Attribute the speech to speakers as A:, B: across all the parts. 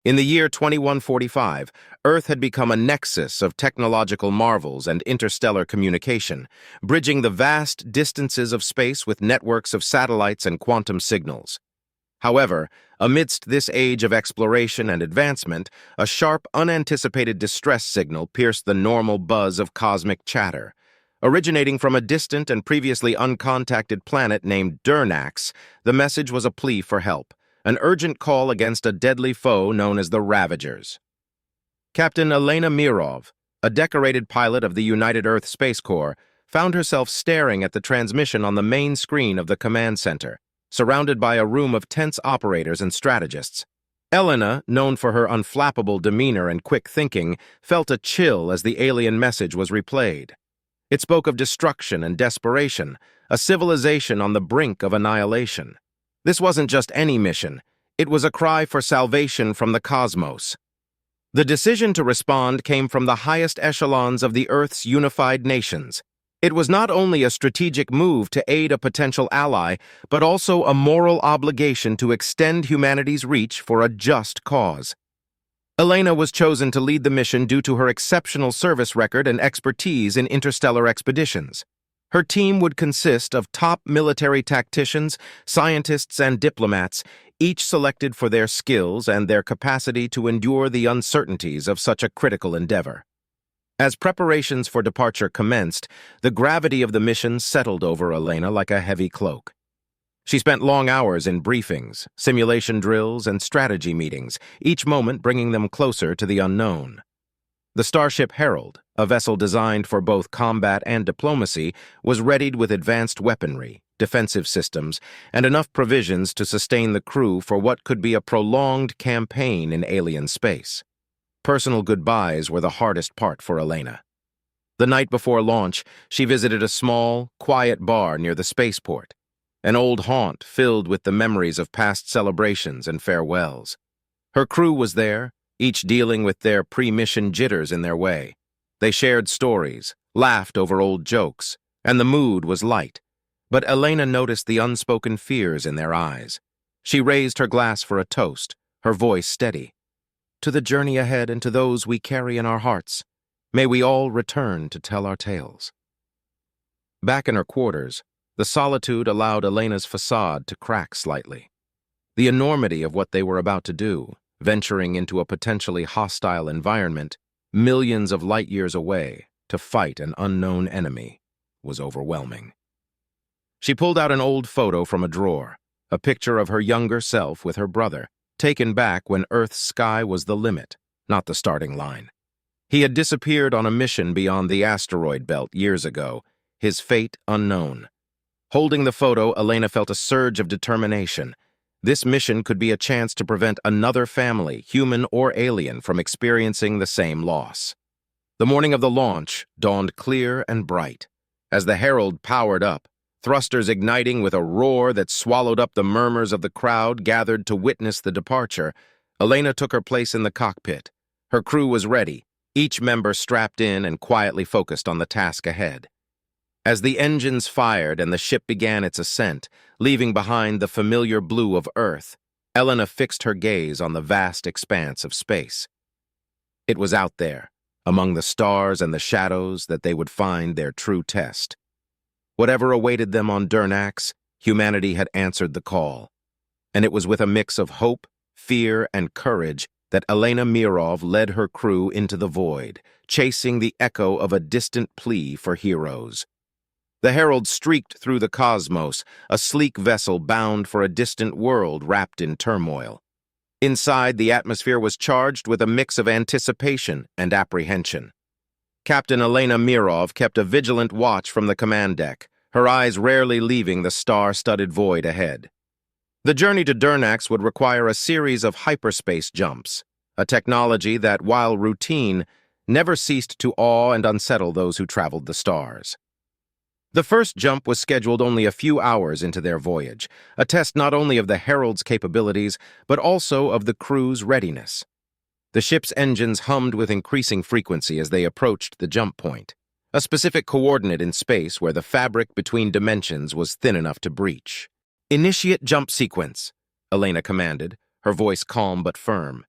A: In the year 2145, Earth had become a nexus of technological marvels and interstellar communication, bridging the vast distances of space with networks of satellites and quantum signals. However, amidst this age of exploration and advancement, a sharp, unanticipated distress signal pierced the normal buzz of cosmic chatter. Originating from a distant and previously uncontacted planet named Durx, the message was a plea for help, an urgent call against a deadly foe known as the Ravagers. Captain Elena Mirov, a decorated pilot of the United Earth Space Corps, found herself staring at the transmission on the main screen of the command center, surrounded by a room of tense operators and strategists. Elena, known for her unflappable demeanor and quick thinking, felt a chill as the alien message was replayed. It spoke of destruction and desperation, a civilization on the brink of annihilation. This wasn't just any mission, it was a cry for salvation from the cosmos. The decision to respond came from the highest echelons of the Earth's unified nations. It was not only a strategic move to aid a potential ally, but also a moral obligation to extend humanity's reach for a just cause. Elena was chosen to lead the mission due to her exceptional service record and expertise in interstellar expeditions. Her team would consist of top military tacticians, scientists, and diplomats, each selected for their skills and their capacity to endure the uncertainties of such a critical endeavor. As preparations for departure commenced, the gravity of the mission settled over Elena like a heavy cloak. She spent long hours in briefings, simulation drills, and strategy meetings, each moment bringing them closer to the unknown. The starship Herald, a vessel designed for both combat and diplomacy, was readied with advanced weaponry, defensive systems, and enough provisions to sustain the crew for what could be a prolonged campaign in alien space. Personal goodbyes were the hardest part for Elena. The night before launch, she visited a small, quiet bar near the spaceport, an old haunt filled with the memories of past celebrations and farewells. Her crew was there, each dealing with their pre-mission jitters in their way. They shared stories, laughed over old jokes, and the mood was light. But Elena noticed the unspoken fears in their eyes. She raised her glass for a toast, her voice steady. To the journey ahead and to those we carry in our hearts, may we all return to tell our tales. Back in her quarters, the solitude allowed Elena's facade to crack slightly. The enormity of what they were about to do, venturing into a potentially hostile environment, millions of light years away, to fight an unknown enemy, was overwhelming. She pulled out an old photo from a drawer, a picture of her younger self with her brother, taken back when Earth's sky was the limit, not the starting line. He had disappeared on a mission beyond the asteroid belt years ago, his fate unknown. Holding the photo, Elena felt a surge of determination. This mission could be a chance to prevent another family, human or alien, from experiencing the same loss. The morning of the launch dawned clear and bright. As the Herald powered up, thrusters igniting with a roar that swallowed up the murmurs of the crowd gathered to witness the departure, Elena took her place in the cockpit. Her crew was ready, each member strapped in and quietly focused on the task ahead. As the engines fired and the ship began its ascent, leaving behind the familiar blue of Earth, Elena fixed her gaze on the vast expanse of space. It was out there, among the stars and the shadows, that they would find their true test. Whatever awaited them on Durx, humanity had answered the call. And it was with a mix of hope, fear, and courage that Elena Mirov led her crew into the void, chasing the echo of a distant plea for heroes. The Herald streaked through the cosmos, a sleek vessel bound for a distant world wrapped in turmoil. Inside, the atmosphere was charged with a mix of anticipation and apprehension. Captain Elena Mirov kept a vigilant watch from the command deck, her eyes rarely leaving the star-studded void ahead. The journey to Durx would require a series of hyperspace jumps, a technology that, while routine, never ceased to awe and unsettle those who traveled the stars. The first jump was scheduled only a few hours into their voyage, a test not only of the Herald's capabilities, but also of the crew's readiness. The ship's engines hummed with increasing frequency as they approached the jump point, a specific coordinate in space where the fabric between dimensions was thin enough to breach. "Initiate jump sequence," Elena commanded, her voice calm but firm.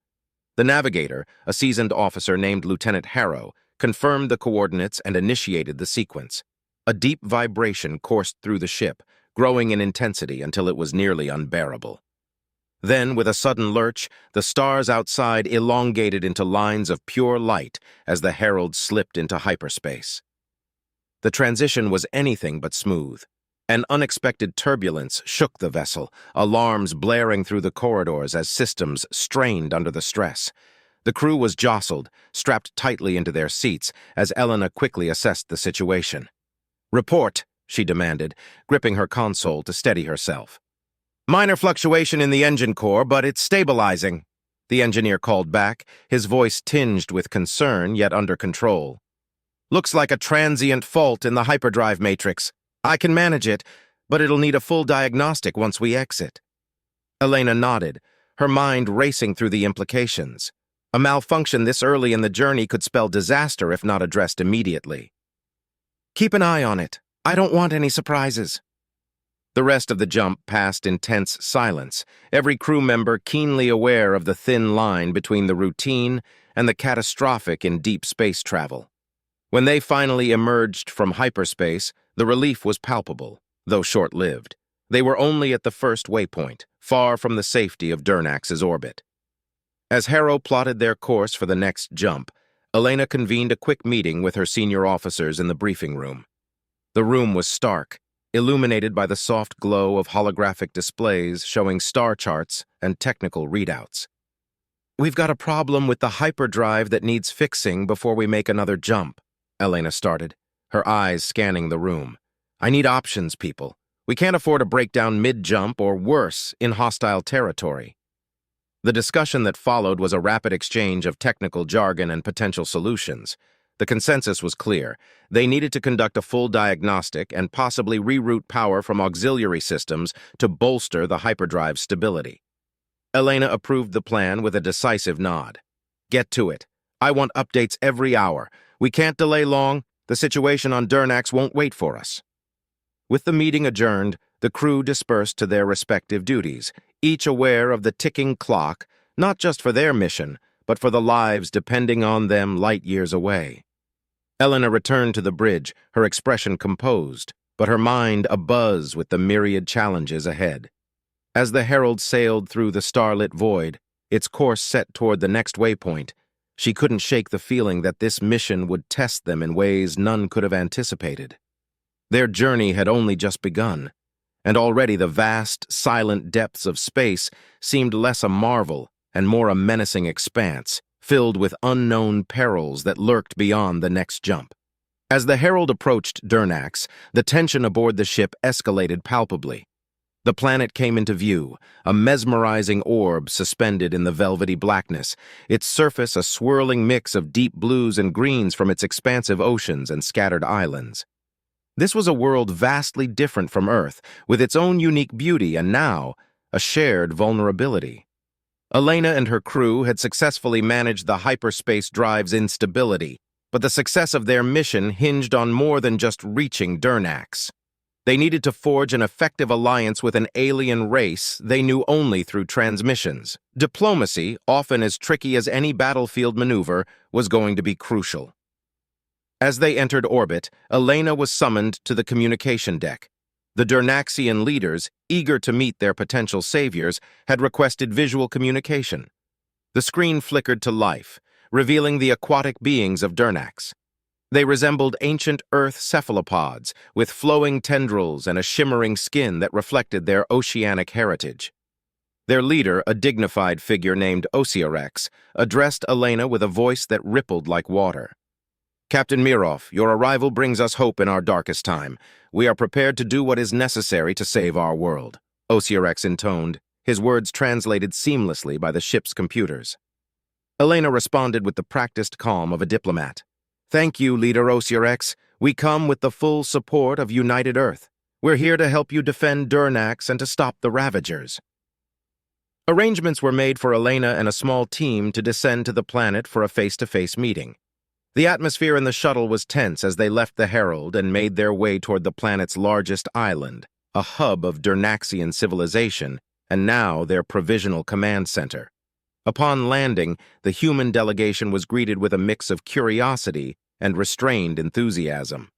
A: The navigator, a seasoned officer named Lieutenant Harrow, confirmed the coordinates and initiated the sequence. A deep vibration coursed through the ship, growing in intensity until it was nearly unbearable. Then, with a sudden lurch, the stars outside elongated into lines of pure light as the Herald slipped into hyperspace. The transition was anything but smooth. An unexpected turbulence shook the vessel, alarms blaring through the corridors as systems strained under the stress. The crew was jostled, strapped tightly into their seats as Elena quickly assessed the situation. "Report," she demanded, gripping her console to steady herself. "Minor fluctuation in the engine core, but it's stabilizing," the engineer called back, his voice tinged with concern yet under control. "Looks like a transient fault in the hyperdrive matrix. I can manage it, but it'll need a full diagnostic once we exit." Elena nodded, her mind racing through the implications. A malfunction this early in the journey could spell disaster if not addressed immediately. "Keep an eye on it. I don't want any surprises." The rest of the jump passed in tense silence, every crew member keenly aware of the thin line between the routine and the catastrophic in deep space travel. When they finally emerged from hyperspace, the relief was palpable, though short-lived. They were only at the first waypoint, far from the safety of Durnax's orbit. As Harrow plotted their course for the next jump, Elena convened a quick meeting with her senior officers in the briefing room. The room was stark, illuminated by the soft glow of holographic displays showing star charts and technical readouts. "We've got a problem with the hyperdrive that needs fixing before we make another jump," Elena started, her eyes scanning the room. "I need options, people. We can't afford a breakdown mid-jump or worse in hostile territory." The discussion that followed was a rapid exchange of technical jargon and potential solutions. The consensus was clear. They needed to conduct a full diagnostic and possibly reroute power from auxiliary systems to bolster the hyperdrive's stability. Elena approved the plan with a decisive nod. "Get to it. I want updates every hour. We can't delay long. The situation on Durnax won't wait for us." With the meeting adjourned, the crew dispersed to their respective duties, each aware of the ticking clock, not just for their mission, but for the lives depending on them light years away. Elena returned to the bridge, her expression composed, but her mind abuzz with the myriad challenges ahead. As the Herald sailed through the starlit void, its course set toward the next waypoint, she couldn't shake the feeling that this mission would test them in ways none could have anticipated. Their journey had only just begun, and already the vast, silent depths of space seemed less a marvel and more a menacing expanse, filled with unknown perils that lurked beyond the next jump. As the Herald approached Durnax, the tension aboard the ship escalated palpably. The planet came into view, a mesmerizing orb suspended in the velvety blackness, its surface a swirling mix of deep blues and greens from its expansive oceans and scattered islands. This was a world vastly different from Earth, with its own unique beauty and now a shared vulnerability. Elena and her crew had successfully managed the hyperspace drive's instability, but the success of their mission hinged on more than just reaching Durnax. They needed to forge an effective alliance with an alien race they knew only through transmissions. Diplomacy, often as tricky as any battlefield maneuver, was going to be crucial. As they entered orbit, Elena was summoned to the communication deck. The Durnaxian leaders, eager to meet their potential saviors, had requested visual communication. The screen flickered to life, revealing the aquatic beings of Durnax. They resembled ancient Earth cephalopods, with flowing tendrils and a shimmering skin that reflected their oceanic heritage. Their leader, a dignified figure named Durx, addressed Elena with a voice that rippled like water. "Captain Mirov, your arrival brings us hope in our darkest time. We are prepared to do what is necessary to save our world," Durx intoned, his words translated seamlessly by the ship's computers. Elena responded with the practiced calm of a diplomat. "Thank you, Leader Durx. We come with the full support of United Earth. We're here to help you defend Durnax and to stop the Ravagers." Arrangements were made for Elena and a small team to descend to the planet for a face-to-face meeting. The atmosphere in the shuttle was tense as they left the Herald and made their way toward the planet's largest island, a hub of Durnaxian civilization, and now their provisional command center. Upon landing, the human delegation was greeted with a mix of curiosity and restrained enthusiasm.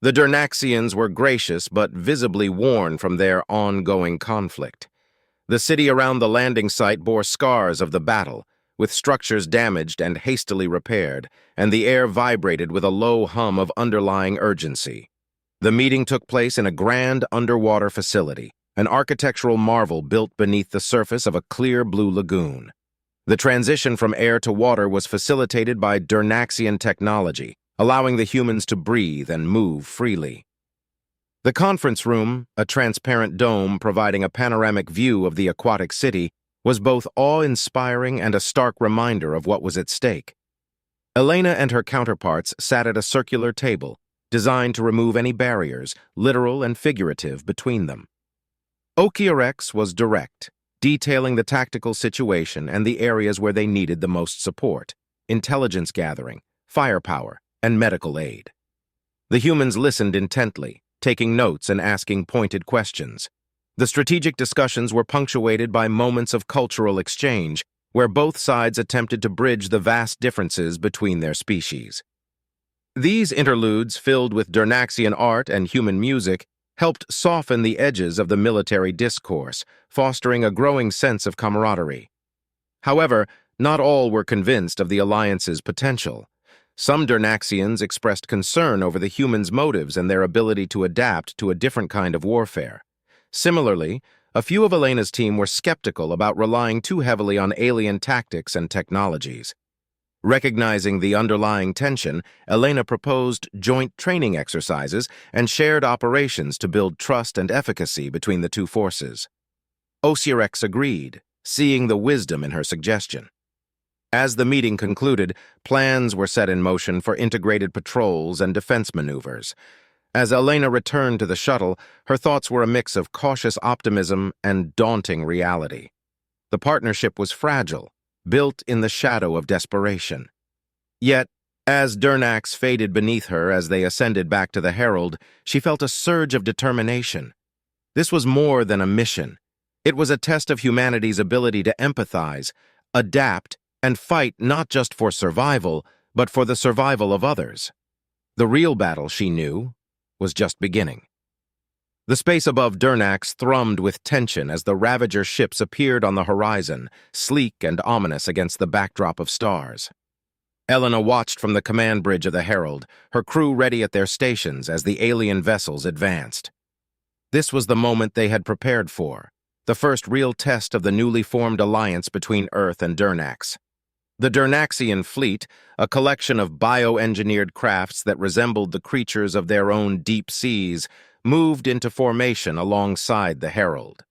A: The Durnaxians were gracious but visibly worn from their ongoing conflict. The city around the landing site bore scars of the battle, with structures damaged and hastily repaired, and the air vibrated with a low hum of underlying urgency. The meeting took place in a grand underwater facility, an architectural marvel built beneath the surface of a clear blue lagoon. The transition from air to water was facilitated by Durnaxian technology, allowing the humans to breathe and move freely. The conference room, a transparent dome providing a panoramic view of the aquatic city, was both awe-inspiring and a stark reminder of what was at stake. Elena and her counterparts sat at a circular table, designed to remove any barriers, literal and figurative, between them. Durx was direct, detailing the tactical situation and the areas where they needed the most support: intelligence gathering, firepower, and medical aid. The humans listened intently, taking notes and asking pointed questions. The strategic discussions were punctuated by moments of cultural exchange, where both sides attempted to bridge the vast differences between their species. These interludes, filled with Durnaxian art and human music, helped soften the edges of the military discourse, fostering a growing sense of camaraderie. However, not all were convinced of the alliance's potential. Some Durnaxians expressed concern over the humans' motives and their ability to adapt to a different kind of warfare. Similarly, a few of Elena's team were skeptical about relying too heavily on alien tactics and technologies. Recognizing the underlying tension, Elena proposed joint training exercises and shared operations to build trust and efficacy between the two forces. Durx agreed, seeing the wisdom in her suggestion. As the meeting concluded, plans were set in motion for integrated patrols and defense maneuvers. As Elena returned to the shuttle, her thoughts were a mix of cautious optimism and daunting reality. The partnership was fragile, built in the shadow of desperation. Yet, as Durnax faded beneath her as they ascended back to the Herald, she felt a surge of determination. This was more than a mission. It was a test of humanity's ability to empathize, adapt, and fight not just for survival, but for the survival of others. The real battle, she knew, was just beginning. The space above Durnax thrummed with tension as the Ravager ships appeared on the horizon, sleek and ominous against the backdrop of stars. Elena watched from the command bridge of the Herald, her crew ready at their stations as the alien vessels advanced. This was the moment they had prepared for, the first real test of the newly formed alliance between Earth and Durnax. The Durnaxian fleet, a collection of bioengineered crafts that resembled the creatures of their own deep seas, moved into formation alongside the Herald.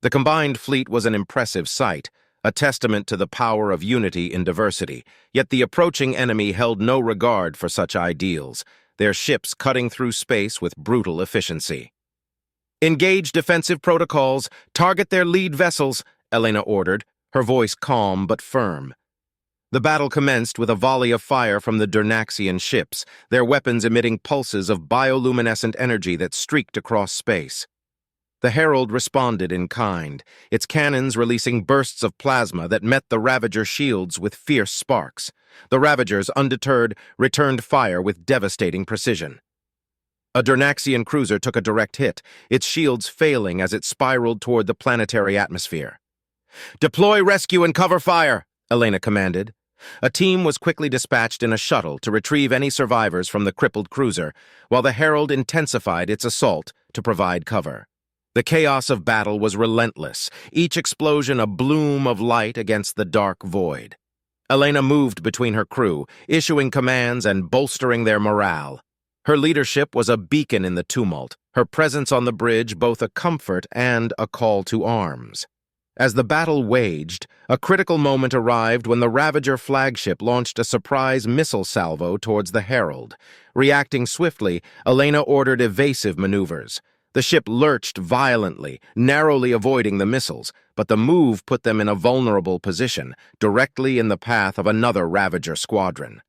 A: The combined fleet was an impressive sight, a testament to the power of unity in diversity, yet the approaching enemy held no regard for such ideals, their ships cutting through space with brutal efficiency. "Engage defensive protocols, target their lead vessels," Elena ordered, her voice calm but firm. The battle commenced with a volley of fire from the Durnaxian ships, their weapons emitting pulses of bioluminescent energy that streaked across space. The Herald responded in kind, its cannons releasing bursts of plasma that met the Ravager shields with fierce sparks. The Ravagers, undeterred, returned fire with devastating precision. A Durnaxian cruiser took a direct hit, its shields failing as it spiraled toward the planetary atmosphere. "Deploy rescue and cover fire," Elena commanded. A team was quickly dispatched in a shuttle to retrieve any survivors from the crippled cruiser, while the Herald intensified its assault to provide cover. The chaos of battle was relentless, each explosion a bloom of light against the dark void. Elena moved between her crew, issuing commands and bolstering their morale. Her leadership was a beacon in the tumult, her presence on the bridge both a comfort and a call to arms. As the battle waged, a critical moment arrived when the Ravager flagship launched a surprise missile salvo towards the Herald. Reacting swiftly, Elena ordered evasive maneuvers. The ship lurched violently, narrowly avoiding the missiles, but the move put them in a vulnerable position, directly in the path of another Ravager squadron.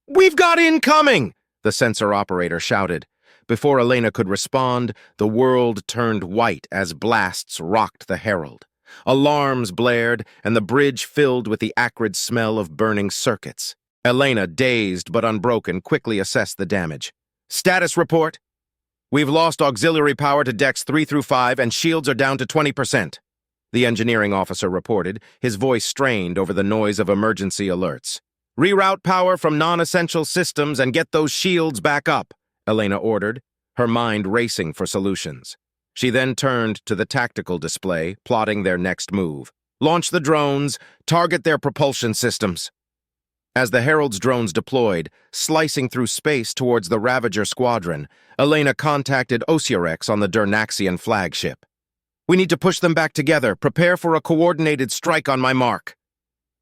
A: "We've got incoming!" the sensor operator shouted. Before Elena could respond, the world turned white as blasts rocked the Herald. Alarms blared, and the bridge filled with the acrid smell of burning circuits. Elena, dazed but unbroken, quickly assessed the damage. "Status report. We've lost auxiliary power to decks 3 through 5, and shields are down to 20%. The engineering officer reported, his voice strained over the noise of emergency alerts. "Reroute power from non-essential systems and get those shields back up," Elena ordered, her mind racing for solutions. She then turned to the tactical display, plotting their next move. "Launch the drones, target their propulsion systems." As the Herald's drones deployed, slicing through space towards the Ravager squadron, Elena contacted Durx on the Durnaxian flagship. "We need to push them back together. Prepare for a coordinated strike on my mark."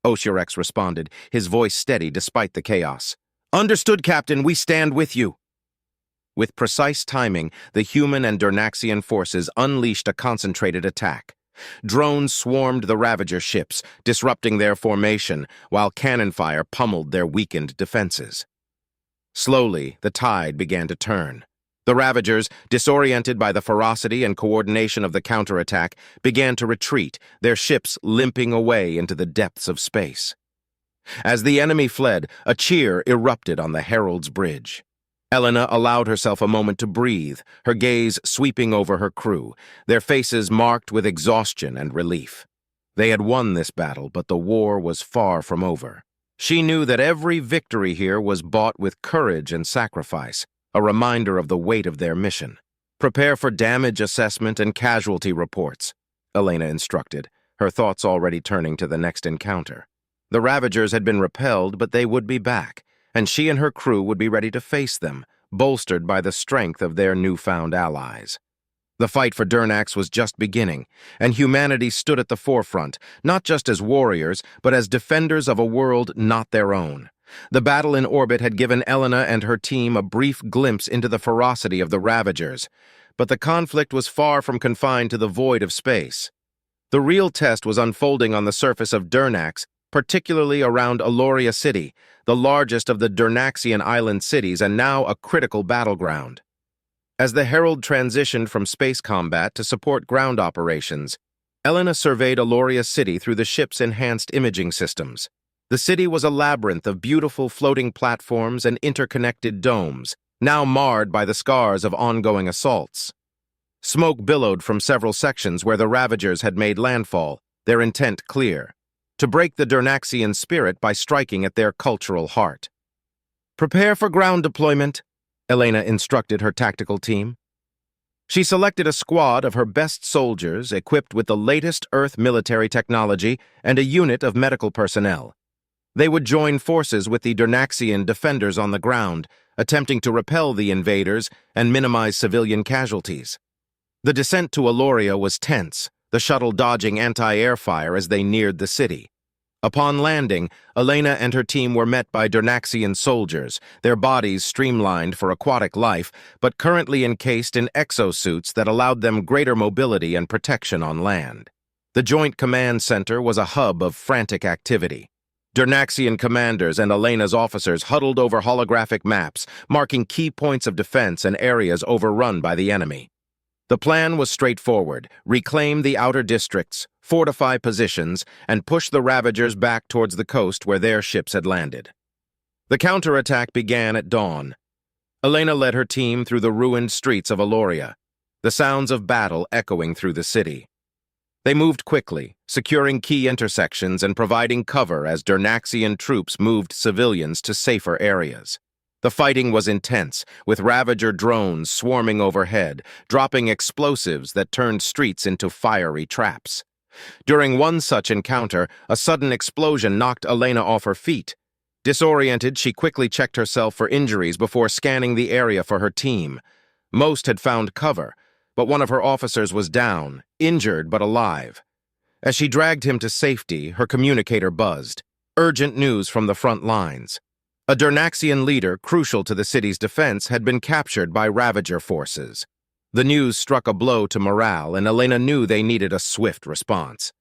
A: Durx responded, his voice steady despite the chaos. "Understood, Captain. We stand with you." With precise timing, the human and Durnaxian forces unleashed a concentrated attack. Drones swarmed the Ravager ships, disrupting their formation, while cannon fire pummeled their weakened defenses. Slowly, the tide began to turn. The Ravagers, disoriented by the ferocity and coordination of the counterattack, began to retreat, their ships limping away into the depths of space. As the enemy fled, a cheer erupted on the Herald's bridge. Elena allowed herself a moment to breathe, her gaze sweeping over her crew, their faces marked with exhaustion and relief. They had won this battle, but the war was far from over. She knew that every victory here was bought with courage and sacrifice, a reminder of the weight of their mission. "Prepare for damage assessment and casualty reports," Elena instructed, her thoughts already turning to the next encounter. The Ravagers had been repelled, but they would be back, and she and her crew would be ready to face them, bolstered by the strength of their newfound allies. The fight for Durnax was just beginning, and humanity stood at the forefront, not just as warriors, but as defenders of a world not their own. The battle in orbit had given Elena and her team a brief glimpse into the ferocity of the Ravagers, but the conflict was far from confined to the void of space. The real test was unfolding on the surface of Durnax, particularly around Alloria City, the largest of the Durnaxian island cities and now a critical battleground. As the Herald transitioned from space combat to support ground operations, Elena surveyed Alloria City through the ship's enhanced imaging systems. The city was a labyrinth of beautiful floating platforms and interconnected domes, now marred by the scars of ongoing assaults. Smoke billowed from several sections where the Ravagers had made landfall, their intent clear: to break the Durnaxian spirit by striking at their cultural heart. "Prepare for ground deployment," Elena instructed her tactical team. She selected a squad of her best soldiers equipped with the latest Earth military technology and a unit of medical personnel. They would join forces with the Durnaxian defenders on the ground, attempting to repel the invaders and minimize civilian casualties. The descent to Alloria was tense, the shuttle dodging anti-air fire as they neared the city. Upon landing, Elena and her team were met by Durnaxian soldiers, their bodies streamlined for aquatic life, but currently encased in exosuits that allowed them greater mobility and protection on land. The Joint Command Center was a hub of frantic activity. Durnaxian commanders and Elena's officers huddled over holographic maps, marking key points of defense and areas overrun by the enemy. The plan was straightforward: reclaim the outer districts, fortify positions, and push the Ravagers back towards the coast where their ships had landed. The counterattack began at dawn. Elena led her team through the ruined streets of Alloria, the sounds of battle echoing through the city. They moved quickly, securing key intersections and providing cover as Durnaxian troops moved civilians to safer areas. The fighting was intense, with Ravager drones swarming overhead, dropping explosives that turned streets into fiery traps. During one such encounter, a sudden explosion knocked Elena off her feet. Disoriented, she quickly checked herself for injuries before scanning the area for her team. Most had found cover, but one of her officers was down, injured but alive. As she dragged him to safety, her communicator buzzed. Urgent news from the front lines. A Durnaxian leader crucial to the city's defense had been captured by Ravager forces. The news struck a blow to morale, and Elena knew they needed a swift response.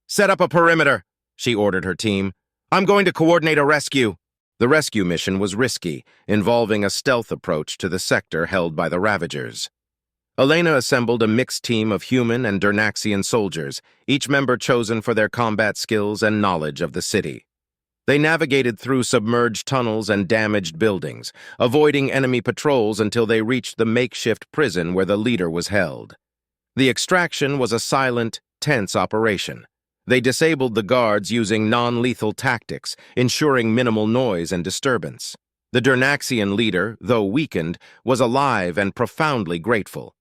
A: "Set up a perimeter," she ordered her team. "I'm going to coordinate a rescue." The rescue mission was risky, involving a stealth approach to the sector held by the Ravagers. Elena assembled a mixed team of human and Durnaxian soldiers, each member chosen for their combat skills and knowledge of the city. They navigated through submerged tunnels and damaged buildings, avoiding enemy patrols until they reached the makeshift prison where the leader was held. The extraction was a silent, tense operation. They disabled the guards using non-lethal tactics, ensuring minimal noise and disturbance. The Durnaxian leader, though weakened, was alive and profoundly grateful.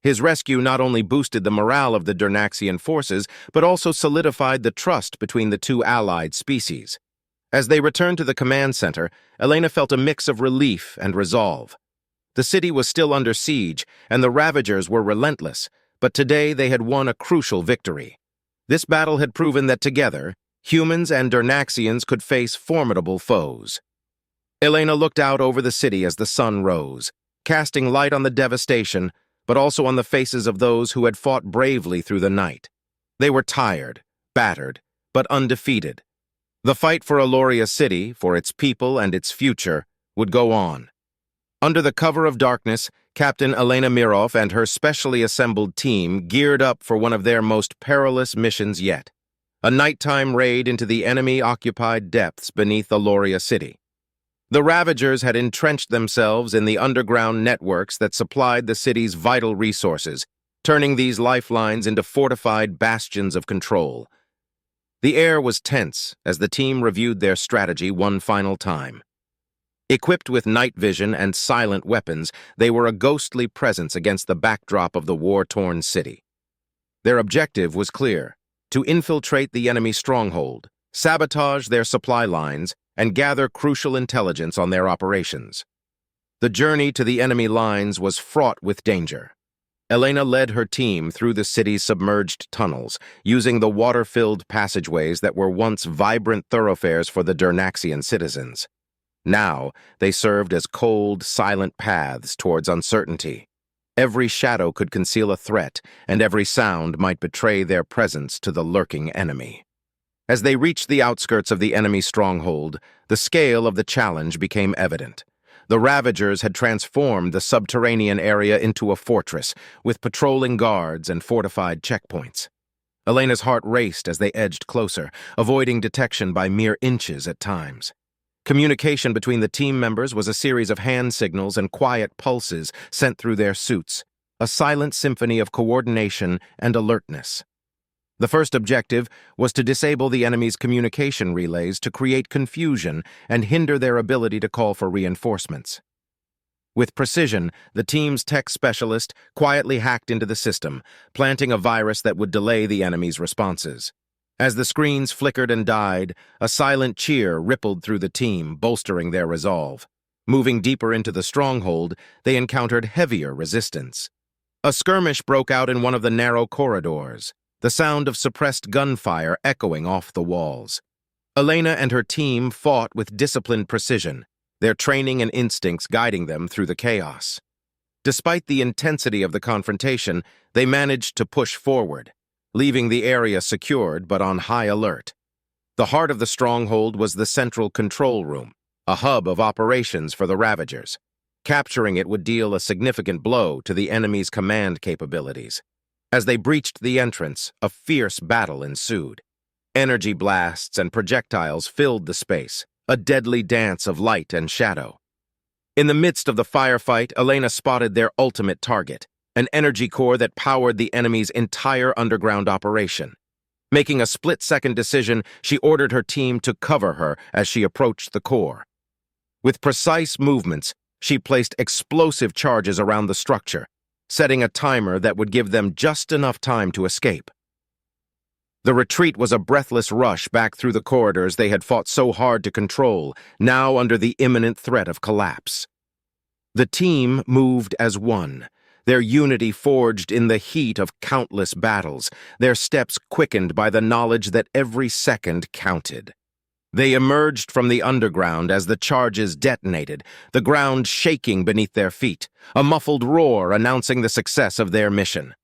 A: His rescue not only boosted the morale of the Durnaxian forces, but also solidified the trust between the two allied species. As they returned to the command center, Elena felt a mix of relief and resolve. The city was still under siege, and the Ravagers were relentless, but today they had won a crucial victory. This battle had proven that together, humans and Durnaxians could face formidable foes. Elena looked out over the city as the sun rose, casting light on the devastation, but also on the faces of those who had fought bravely through the night. They were tired, battered, but undefeated. The fight for Alloria City, for its people and its future, would go on. Under the cover of darkness, Captain Elena Mirov and her specially assembled team geared up for one of their most perilous missions yet, a nighttime raid into the enemy-occupied depths beneath Alloria City. The Ravagers had entrenched themselves in the underground networks that supplied the city's vital resources, turning these lifelines into fortified bastions of control. The air was tense as the team reviewed their strategy one final time. Equipped with night vision and silent weapons, they were a ghostly presence against the backdrop of the war-torn city. Their objective was clear: to infiltrate the enemy stronghold, sabotage their supply lines, and gather crucial intelligence on their operations. The journey to the enemy lines was fraught with danger. Elena led her team through the city's submerged tunnels, using the water-filled passageways that were once vibrant thoroughfares for the Durnaxian citizens. Now, they served as cold, silent paths towards uncertainty. Every shadow could conceal a threat, and every sound might betray their presence to the lurking enemy. As they reached the outskirts of the enemy stronghold, the scale of the challenge became evident. The Ravagers had transformed the subterranean area into a fortress, with patrolling guards and fortified checkpoints. Elena's heart raced as they edged closer, avoiding detection by mere inches at times. Communication between the team members was a series of hand signals and quiet pulses sent through their suits, a silent symphony of coordination and alertness. The first objective was to disable the enemy's communication relays to create confusion and hinder their ability to call for reinforcements. With precision, the team's tech specialist quietly hacked into the system, planting a virus that would delay the enemy's responses. As the screens flickered and died, a silent cheer rippled through the team, bolstering their resolve. Moving deeper into the stronghold, they encountered heavier resistance. A skirmish broke out in one of the narrow corridors, the sound of suppressed gunfire echoing off the walls. Elena and her team fought with disciplined precision, their training and instincts guiding them through the chaos. Despite the intensity of the confrontation, they managed to push forward, leaving the area secured but on high alert. The heart of the stronghold was the central control room, a hub of operations for the Ravagers. Capturing it would deal a significant blow to the enemy's command capabilities. As they breached the entrance, a fierce battle ensued. Energy blasts and projectiles filled the space, a deadly dance of light and shadow. In the midst of the firefight, Elena spotted their ultimate target, an energy core that powered the enemy's entire underground operation. Making a split-second decision, she ordered her team to cover her as she approached the core. With precise movements, she placed explosive charges around the structure, setting a timer that would give them just enough time to escape. The retreat was a breathless rush back through the corridors they had fought so hard to control, now under the imminent threat of collapse. The team moved as one, their unity forged in the heat of countless battles, their steps quickened by the knowledge that every second counted. They emerged from the underground as the charges detonated, the ground shaking beneath their feet, a muffled roar announcing the success of their mission.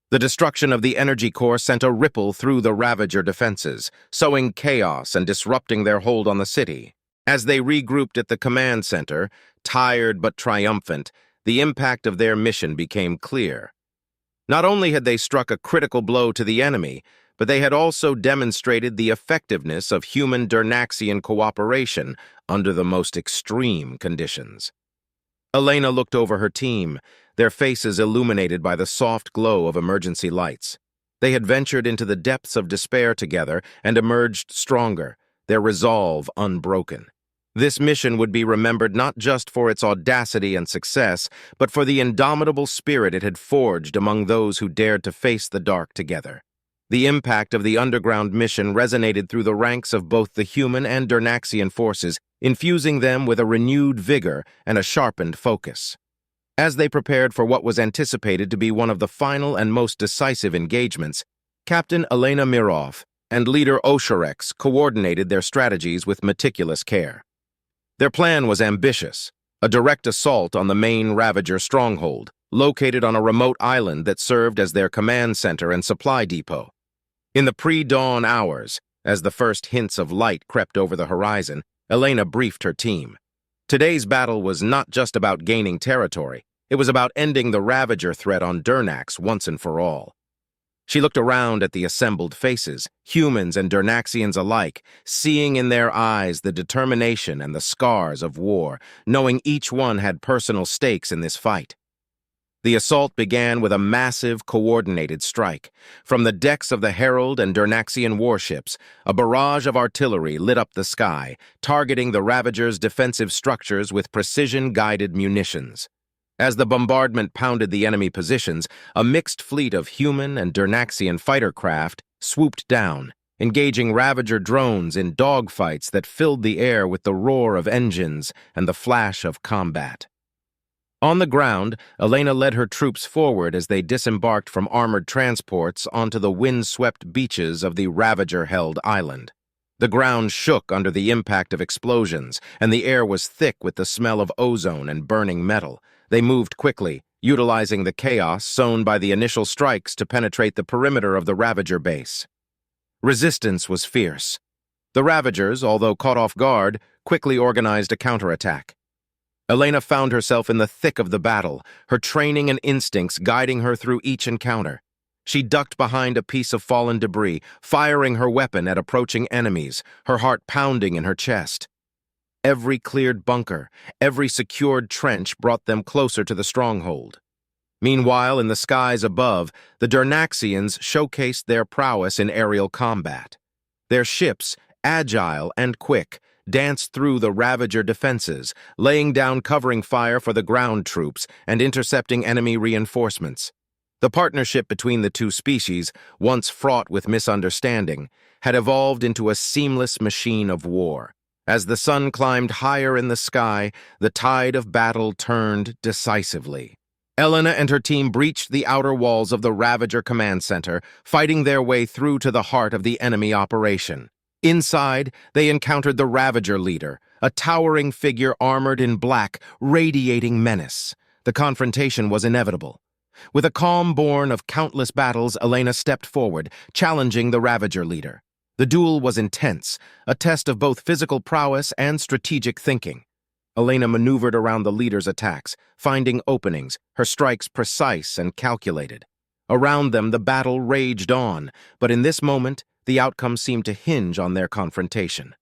A: The destruction of the energy core sent a ripple through the Ravager defenses, sowing chaos and disrupting their hold on the city. As they regrouped at the command center, tired but triumphant, the impact of their mission became clear. Not only had they struck a critical blow to the enemy, but they had also demonstrated the effectiveness of human Durnaxian cooperation under the most extreme conditions. Elena looked over her team, their faces illuminated by the soft glow of emergency lights. They had ventured into the depths of despair together and emerged stronger, their resolve unbroken. This mission would be remembered not just for its audacity and success, but for the indomitable spirit it had forged among those who dared to face the dark together. The impact of the underground mission resonated through the ranks of both the human and Durnaxian forces, infusing them with a renewed vigor and a sharpened focus. As they prepared for what was anticipated to be one of the final and most decisive engagements, Captain Elena Mirov and leader Durx coordinated their strategies with meticulous care. Their plan was ambitious, a direct assault on the main Ravager stronghold, located on a remote island that served as their command center and supply depot. In the pre-dawn hours, as the first hints of light crept over the horizon, Elena briefed her team. Today's battle was not just about gaining territory, it was about ending the Ravager threat on Durnax once and for all. She looked around at the assembled faces, humans and Durnaxians alike, seeing in their eyes the determination and the scars of war, knowing each one had personal stakes in this fight. The assault began with a massive, coordinated strike. From the decks of the Herald and Durnaxian warships, a barrage of artillery lit up the sky, targeting the Ravagers' defensive structures with precision-guided munitions. As the bombardment pounded the enemy positions, a mixed fleet of human and Durnaxian fighter craft swooped down, engaging Ravager drones in dogfights that filled the air with the roar of engines and the flash of combat. On the ground, Elena led her troops forward as they disembarked from armored transports onto the wind-swept beaches of the Ravager-held island. The ground shook under the impact of explosions, and the air was thick with the smell of ozone and burning metal. They moved quickly, utilizing the chaos sown by the initial strikes to penetrate the perimeter of the Ravager base. Resistance was fierce. The Ravagers, although caught off guard, quickly organized a counterattack. Elena found herself in the thick of the battle, her training and instincts guiding her through each encounter. She ducked behind a piece of fallen debris, firing her weapon at approaching enemies, her heart pounding in her chest. Every cleared bunker, every secured trench brought them closer to the stronghold. Meanwhile, in the skies above, the Durnaxians showcased their prowess in aerial combat. Their ships, agile and quick, danced through the Ravager defenses, laying down covering fire for the ground troops and intercepting enemy reinforcements. The partnership between the two species, once fraught with misunderstanding, had evolved into a seamless machine of war. As the sun climbed higher in the sky, the tide of battle turned decisively. Elena and her team breached the outer walls of the Ravager command center, fighting their way through to the heart of the enemy operation. Inside, they encountered the Ravager leader, a towering figure armored in black, radiating menace. The confrontation was inevitable. With a calm born of countless battles, Elena stepped forward, challenging the Ravager leader. The duel was intense, a test of both physical prowess and strategic thinking. Elena maneuvered around the leader's attacks, finding openings, her strikes precise and calculated. Around them, the battle raged on, but in this moment, the outcome seemed to hinge on their confrontation.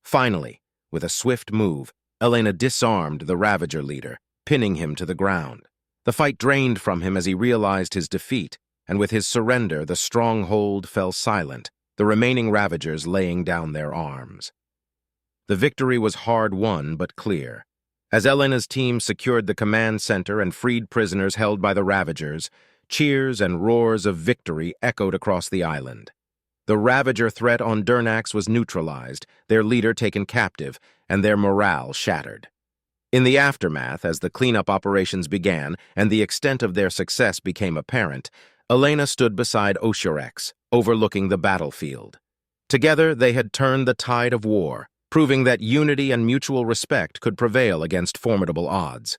A: Finally, with a swift move, Elena disarmed the Ravager leader, pinning him to the ground. The fight drained from him as he realized his defeat, and with his surrender, the stronghold fell silent, the remaining Ravagers laying down their arms. The victory was hard-won but clear. As Elena's team secured the command center and freed prisoners held by the Ravagers, cheers and roars of victory echoed across the island. The Ravager threat on Durnax was neutralized, their leader taken captive, and their morale shattered. In the aftermath, as the cleanup operations began and the extent of their success became apparent, Elena stood beside Durx, overlooking the battlefield. Together, they had turned the tide of war, proving that unity and mutual respect could prevail against formidable odds.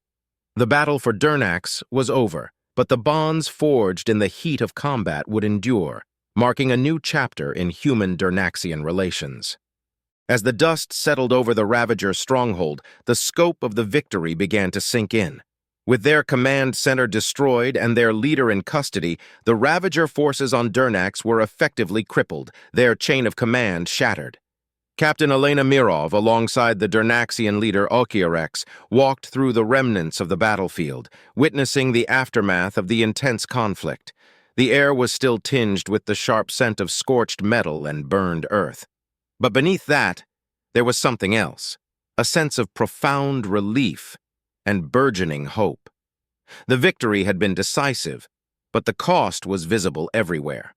A: The battle for Durnax was over, but the bonds forged in the heat of combat would endure, marking a new chapter in human Durnaxian relations. As the dust settled over the Ravager stronghold, the scope of the victory began to sink in. With their command center destroyed and their leader in custody, the Ravager forces on Durx were effectively crippled, their chain of command shattered. Captain Elena Mirov, alongside the Durnaxian leader Alloria, walked through the remnants of the battlefield, witnessing the aftermath of the intense conflict. The air was still tinged with the sharp scent of scorched metal and burned earth. But beneath that, there was something else, a sense of profound relief and burgeoning hope. The victory had been decisive, but the cost was visible everywhere.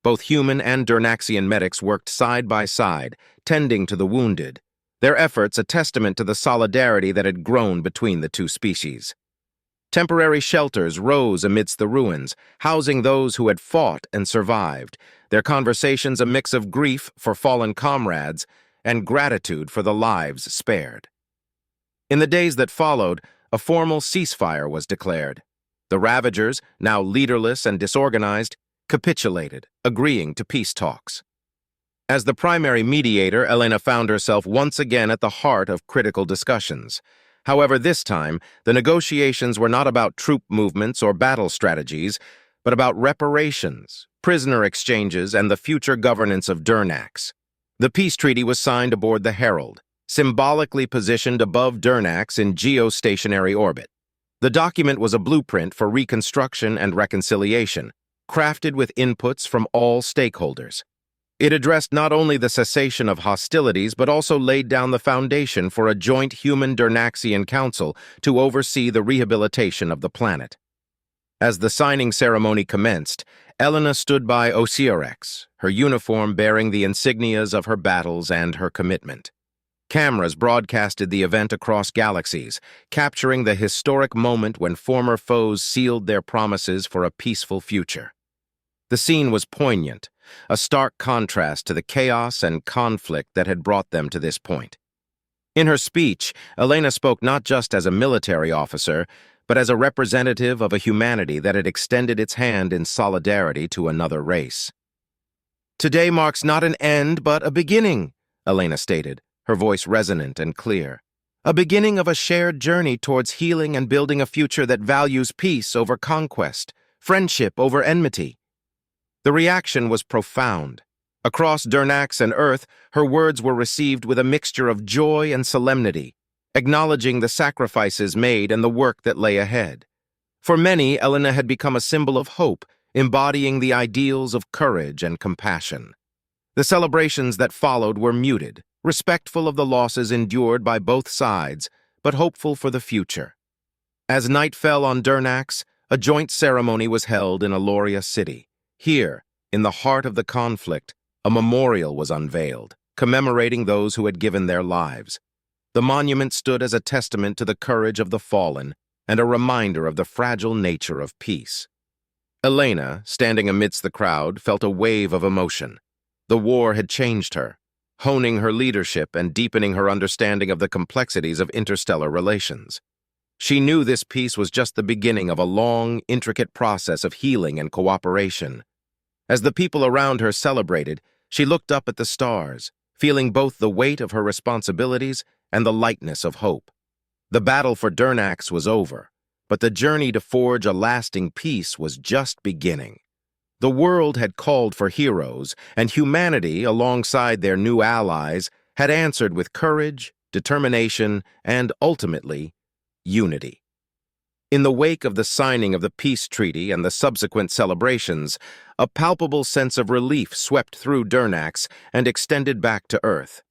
A: Both human and Durnaxian medics worked side by side, tending to the wounded, their efforts a testament to the solidarity that had grown between the two species. Temporary shelters rose amidst the ruins, housing those who had fought and survived, their conversations a mix of grief for fallen comrades and gratitude for the lives spared. In the days that followed, a formal ceasefire was declared. The Ravagers, now leaderless and disorganized, capitulated, agreeing to peace talks. As the primary mediator, Elena found herself once again at the heart of critical discussions. However, this time, the negotiations were not about troop movements or battle strategies, but about reparations, prisoner exchanges, and the future governance of Durx. The peace treaty was signed aboard the Herald, symbolically positioned above Durx in geostationary orbit. The document was a blueprint for reconstruction and reconciliation, crafted with inputs from all stakeholders. It addressed not only the cessation of hostilities, but also laid down the foundation for a joint human-Durnaxian council to oversee the rehabilitation of the planet. As the signing ceremony commenced, Elena stood by Durx, her uniform bearing the insignias of her battles and her commitment. Cameras broadcasted the event across galaxies, capturing the historic moment when former foes sealed their promises for a peaceful future. The scene was poignant, a stark contrast to the chaos and conflict that had brought them to this point. In her speech, Elena spoke not just as a military officer, but as a representative of a humanity that had extended its hand in solidarity to another race. "Today marks not an end, but a beginning," Elena stated, her voice resonant and clear. "A beginning of a shared journey towards healing and building a future that values peace over conquest, friendship over enmity." The reaction was profound. Across Durx and Earth, her words were received with a mixture of joy and solemnity, acknowledging the sacrifices made and the work that lay ahead. For many, Elena had become a symbol of hope, embodying the ideals of courage and compassion. The celebrations that followed were muted, respectful of the losses endured by both sides, but hopeful for the future. As night fell on Durx, a joint ceremony was held in Alloria City. Here, in the heart of the conflict, a memorial was unveiled, commemorating those who had given their lives. The monument stood as a testament to the courage of the fallen and a reminder of the fragile nature of peace. Elena, standing amidst the crowd, felt a wave of emotion. The war had changed her, honing her leadership and deepening her understanding of the complexities of interstellar relations. She knew this peace was just the beginning of a long, intricate process of healing and cooperation. As the people around her celebrated, she looked up at the stars, feeling both the weight of her responsibilities and the lightness of hope. The battle for Durx was over, but the journey to forge a lasting peace was just beginning. The world had called for heroes, and humanity, alongside their new allies, had answered with courage, determination, and, ultimately, unity. In the wake of the signing of the peace treaty and the subsequent celebrations, a palpable sense of relief swept through Durx and extended back to Earth.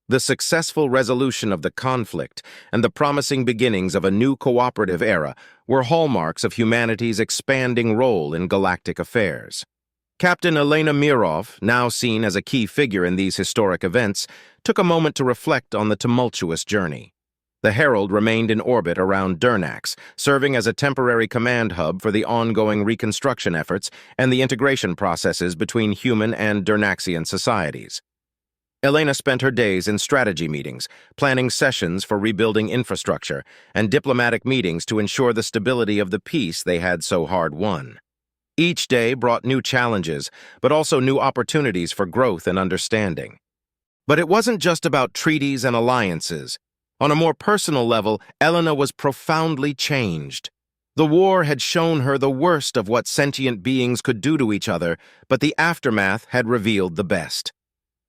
A: The successful resolution of the conflict and the promising beginnings of a new cooperative era were hallmarks of humanity's expanding role in galactic affairs. Captain Elena Mirov, now seen as a key figure in these historic events, took a moment to reflect on the tumultuous journey. The Herald remained in orbit around Durx, serving as a temporary command hub for the ongoing reconstruction efforts and the integration processes between human and Durnaxian societies. Elena spent her days in strategy meetings, planning sessions for rebuilding infrastructure, and diplomatic meetings to ensure the stability of the peace they had so hard won. Each day brought new challenges, but also new opportunities for growth and understanding. But it wasn't just about treaties and alliances. On a more personal level, Elena was profoundly changed. The war had shown her the worst of what sentient beings could do to each other, but the aftermath had revealed the best.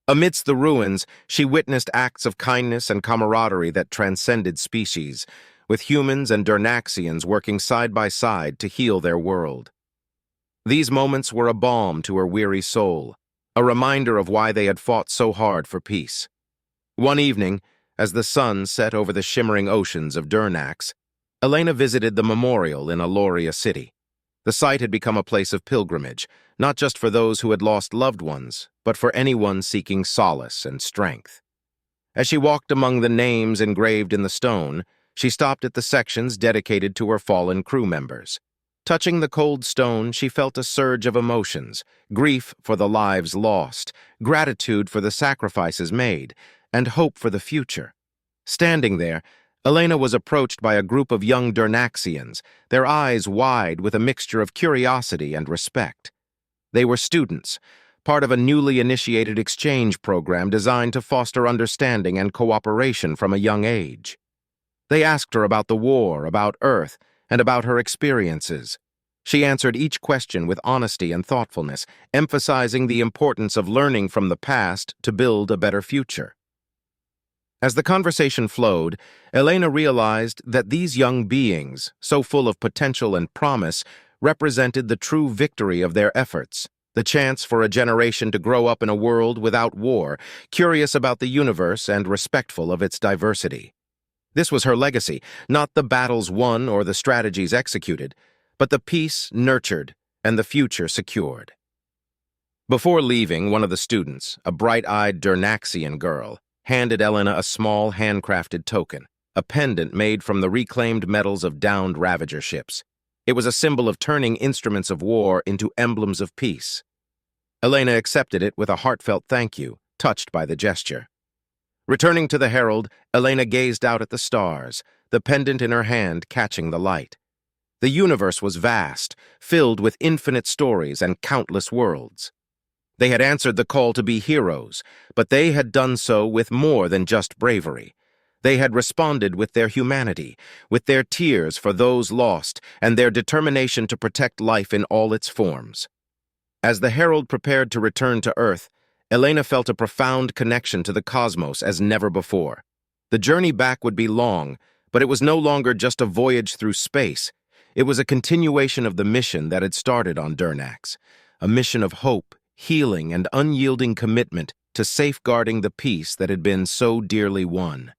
A: Amidst the ruins, she witnessed acts of kindness and camaraderie that transcended species, with humans and Durnaxians working side by side to heal their world. These moments were a balm to her weary soul, a reminder of why they had fought so hard for peace. One evening, as the sun set over the shimmering oceans of Durnax, Elena visited the memorial in Alloria city. The site had become a place of pilgrimage, not just for those who had lost loved ones, but for anyone seeking solace and strength. As she walked among the names engraved in the stone, she stopped at the sections dedicated to her fallen crew members. Touching the cold stone, she felt a surge of emotions: grief for the lives lost, gratitude for the sacrifices made, and hope for the future. Standing there, Elena was approached by a group of young Durnaxians, their eyes wide with a mixture of curiosity and respect. They were students, part of a newly initiated exchange program designed to foster understanding and cooperation from a young age. They asked her about the war, about Earth, and about her experiences. She answered each question with honesty and thoughtfulness, emphasizing the importance of learning from the past to build a better future. As the conversation flowed, Elena realized that these young beings, so full of potential and promise, represented the true victory of their efforts, the chance for a generation to grow up in a world without war, curious about the universe and respectful of its diversity. This was her legacy, not the battles won or the strategies executed, but the peace nurtured and the future secured. Before leaving, one of the students, a bright-eyed Durnaxian girl, handed Elena a small handcrafted token, a pendant made from the reclaimed metals of downed Ravager ships. It was a symbol of turning instruments of war into emblems of peace. Elena accepted it with a heartfelt thank you, touched by the gesture. Returning to the Herald, Elena gazed out at the stars, the pendant in her hand catching the light. The universe was vast, filled with infinite stories and countless worlds. They had answered the call to be heroes, but they had done so with more than just bravery. They had responded with their humanity, with their tears for those lost, and their determination to protect life in all its forms. As the Herald prepared to return to Earth, Elena felt a profound connection to the cosmos as never before. The journey back would be long, but it was no longer just a voyage through space. It was a continuation of the mission that had started on Durnax, a mission of hope, healing, and unyielding commitment to safeguarding the peace that had been so dearly won.